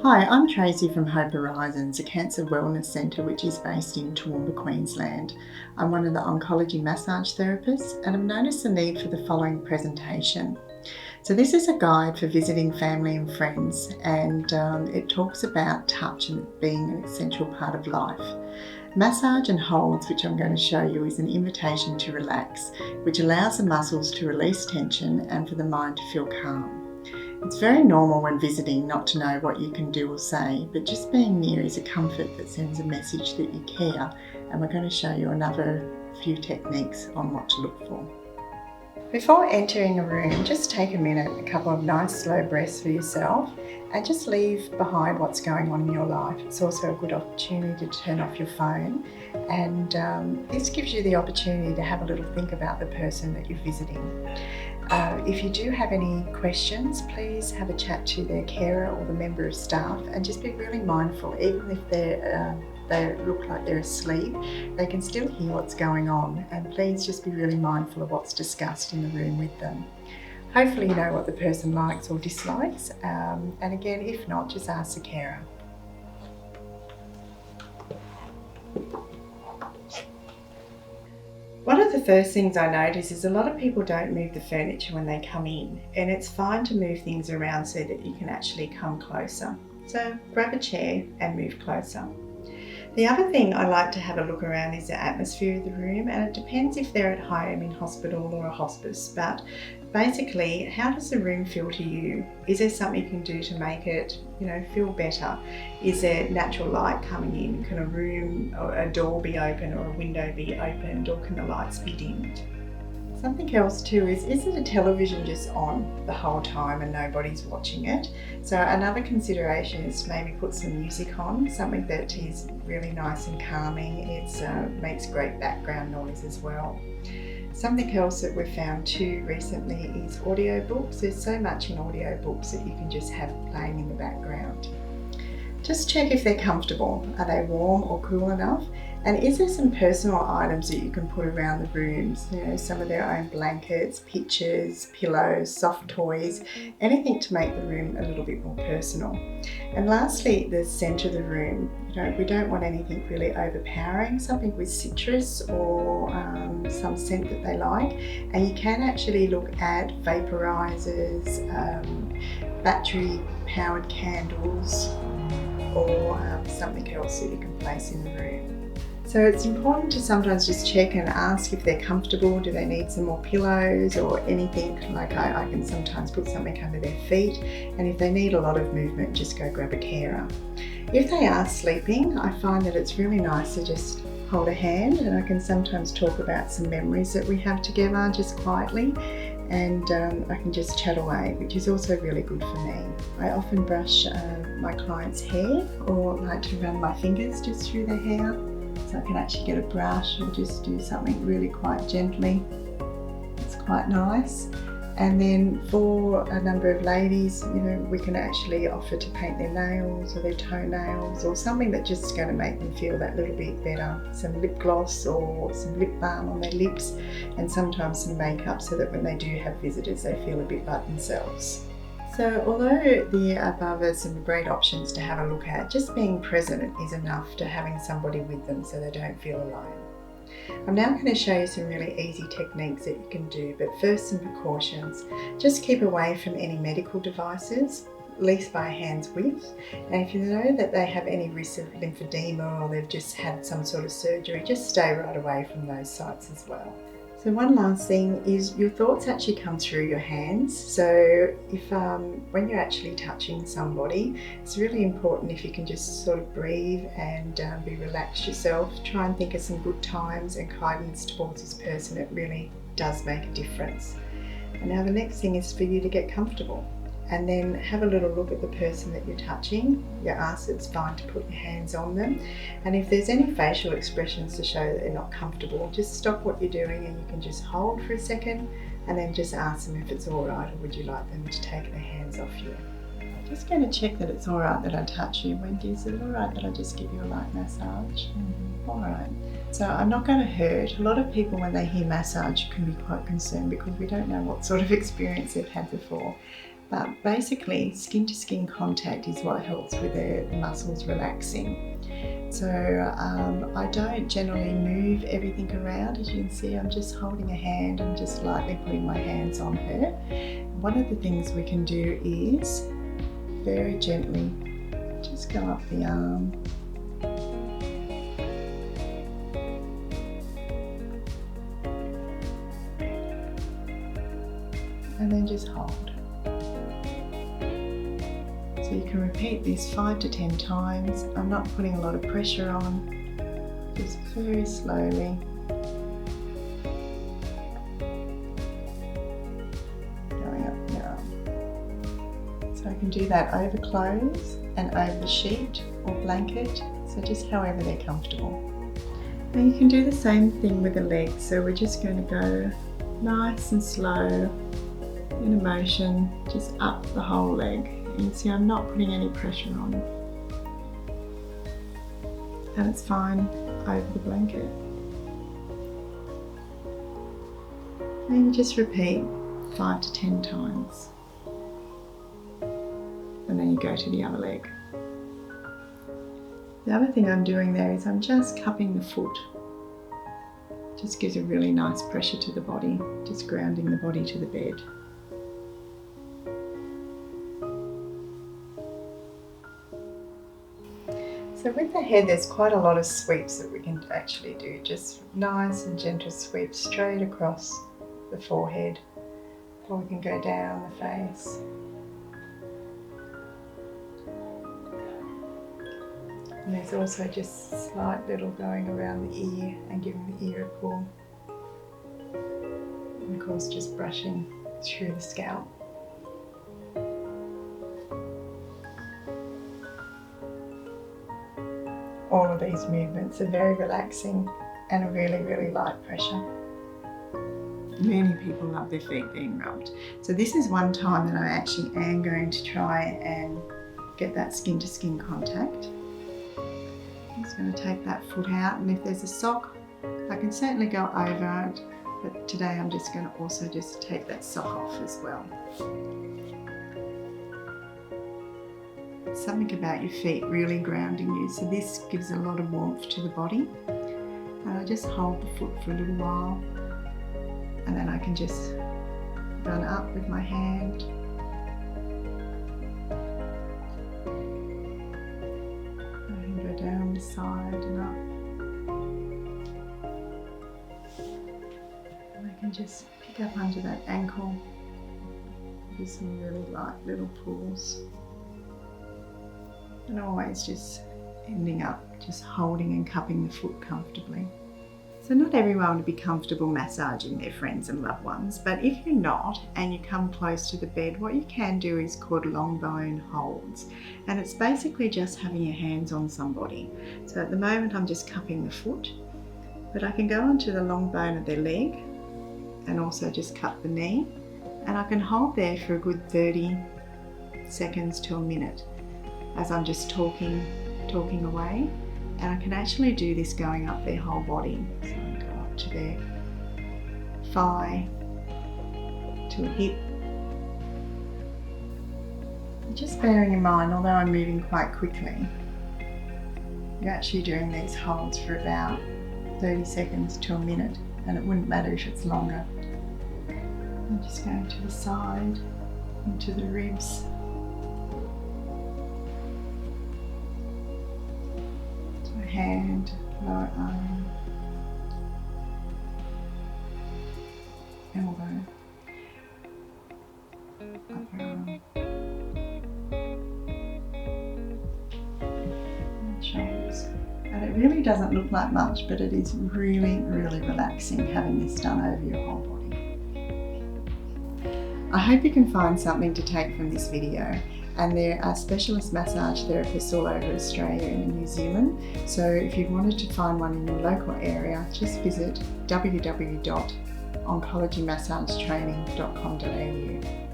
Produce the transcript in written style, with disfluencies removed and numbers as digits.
Hi, I'm Tracy from Hope Horizons, a cancer wellness centre which is based in Toowoomba, Queensland. I'm one of the Oncology Massage therapists and I've noticed the need for the following presentation. So this is a guide for visiting family and friends, and it talks about touch and being an essential part of life. Massage and holds, which I'm going to show you, is an invitation to relax, which allows the muscles to release tension and for the mind to feel calm. It's very normal when visiting not to know what you can do or say, but just being near is a comfort that sends a message that you care, and we're going to show you another few techniques on what to look for. Before entering a room, just take a minute, a couple of nice slow breaths for yourself, and just leave behind what's going on in your life. It's also a good opportunity to turn off your phone, and this gives you the opportunity to have a little think about the person that you're visiting. If you do have any questions, please have a chat to their carer or the member of staff, and just be really mindful. Even if they look like they're asleep, they can still hear what's going on, and please just be really mindful of what's discussed in the room with them. Hopefully you know what the person likes or dislikes, and again, if not, just ask the carer. One of the first things I notice is a lot of people don't move the furniture when they come in, and it's fine to move things around so that you can actually come closer. So grab a chair and move closer. The other thing I like to have a look around is the atmosphere of the room, and it depends if they're at home, in hospital or a hospice, but basically, how does the room feel to you? Is there something you can do to make it, feel better? Is there natural light coming in? Can a room or a door be open or a window be opened, or can the lights be dimmed? Something else too is it a television just on the whole time and nobody's watching it? So another consideration is to maybe put some music on, something that is really nice and calming. It makes great background noise as well. Something else that we've found too recently is audiobooks. There's so much in audiobooks that you can just have playing in the background. Just check if they're comfortable. Are they warm or cool enough? And is there some personal items that you can put around the rooms? Some of their own blankets, pictures, pillows, soft toys, anything to make the room a little bit more personal. And lastly, the scent of the room. We don't want anything really overpowering, something with citrus or some scent that they like. And you can actually look at vaporizers, battery powered candles, or something else that you can place in the room. So it's important to sometimes just check and ask if they're comfortable. Do they need some more pillows or anything? Like I can sometimes put something under their feet, and if they need a lot of movement, just go grab a carer. If they are sleeping, I find that it's really nice to just hold a hand, and I can sometimes talk about some memories that we have together just quietly, and I can just chat away, which is also really good for me. I often brush my clients' hair, or like to run my fingers just through their hair, so I can actually get a brush or just do something really quite gently. It's quite nice. And then for a number of ladies, we can actually offer to paint their nails or their toenails, or something that's just going to make them feel that little bit better. Some lip gloss or some lip balm on their lips, and sometimes some makeup, so that when they do have visitors, they feel a bit like themselves. So although the above are some great options to have a look at, just being present is enough to having somebody with them so they don't feel alone. I'm now going to show you some really easy techniques that you can do, but first some precautions. Just keep away from any medical devices, at least by a hand's width, and if you know that they have any risk of lymphedema or they've just had some sort of surgery, just stay right away from those sites as well. So one last thing is your thoughts actually come through your hands. So if when you're actually touching somebody, it's really important if you can just sort of breathe and be relaxed yourself. Try and think of some good times and kindness towards this person. It really does make a difference. And now the next thing is for you to get comfortable, and then have a little look at the person that you're touching. You ask it's fine to put your hands on them, and if there's any facial expressions to show that they're not comfortable, just stop what you're doing and you can just hold for a second, and then just ask them if it's all right, or would you like them to take their hands off you. I'm just going to check that it's all right that I touch you. Wendy, is it all right that I just give you a light massage? All right. So I'm not going to hurt. A lot of people, when they hear massage, can be quite concerned because we don't know what sort of experience they've had before. But basically, skin to skin contact is what helps with the muscles relaxing. So I don't generally move everything around. As you can see, I'm just holding a hand and just lightly putting my hands on her. One of the things we can do is very gently just go up the arm. And then just hold. So you can repeat this 5 to 10 times. I'm not putting a lot of pressure on, just very slowly. Going up the arm. So I can do that over clothes and over the sheet or blanket, so just however they're comfortable. Now you can do the same thing with the legs, so we're just going to go nice and slow in a motion, just up the whole leg. You can see I'm not putting any pressure on, and it's fine over the blanket. And you just repeat 5 to 10 times, and then you go to the other leg. The other thing I'm doing there is I'm just cupping the foot. Just gives a really nice pressure to the body, just grounding the body to the bed. So with the head, there's quite a lot of sweeps that we can actually do. Just nice and gentle sweeps straight across the forehead, or we can go down the face. And there's also just slight little going around the ear and giving the ear a pull. And of course just brushing through the scalp. All of these movements are very relaxing and a really, really light pressure. Many people love their feet being rubbed. So this is one time that I actually am going to try and get that skin to skin contact. I'm just going to take that foot out, and if there's a sock, I can certainly go over it, but today I'm just going to also just take that sock off as well. Something about your feet really grounding you, so this gives a lot of warmth to the body. And I just hold the foot for a little while, and then I can just run up with my hand. I can go down the side and up. And I can just pick up under that ankle with some really light little pulls. And always just ending up just holding and cupping the foot comfortably. So not everyone would be comfortable massaging their friends and loved ones, but if you're not and you come close to the bed, what you can do is called long bone holds. And it's basically just having your hands on somebody. So at the moment I'm just cupping the foot, but I can go onto the long bone of their leg and also just cup the knee. And I can hold there for a good 30 seconds to a minute as I'm just talking away, and I can actually do this going up their whole body. So I go up to their thigh, to a hip. Just bearing in mind, although I'm moving quite quickly, you're actually doing these holds for about 30 seconds to a minute, and it wouldn't matter if it's longer. I'm just going to the side, into the ribs. Hand, lower arm, elbow, upper arm, and shoulders. And it really doesn't look like much, but it is really, really relaxing having this done over your whole body. I hope you can find something to take from this video. And there are specialist massage therapists all over Australia and New Zealand. So if you wanted to find one in your local area, just visit www.oncologymassagetraining.com.au.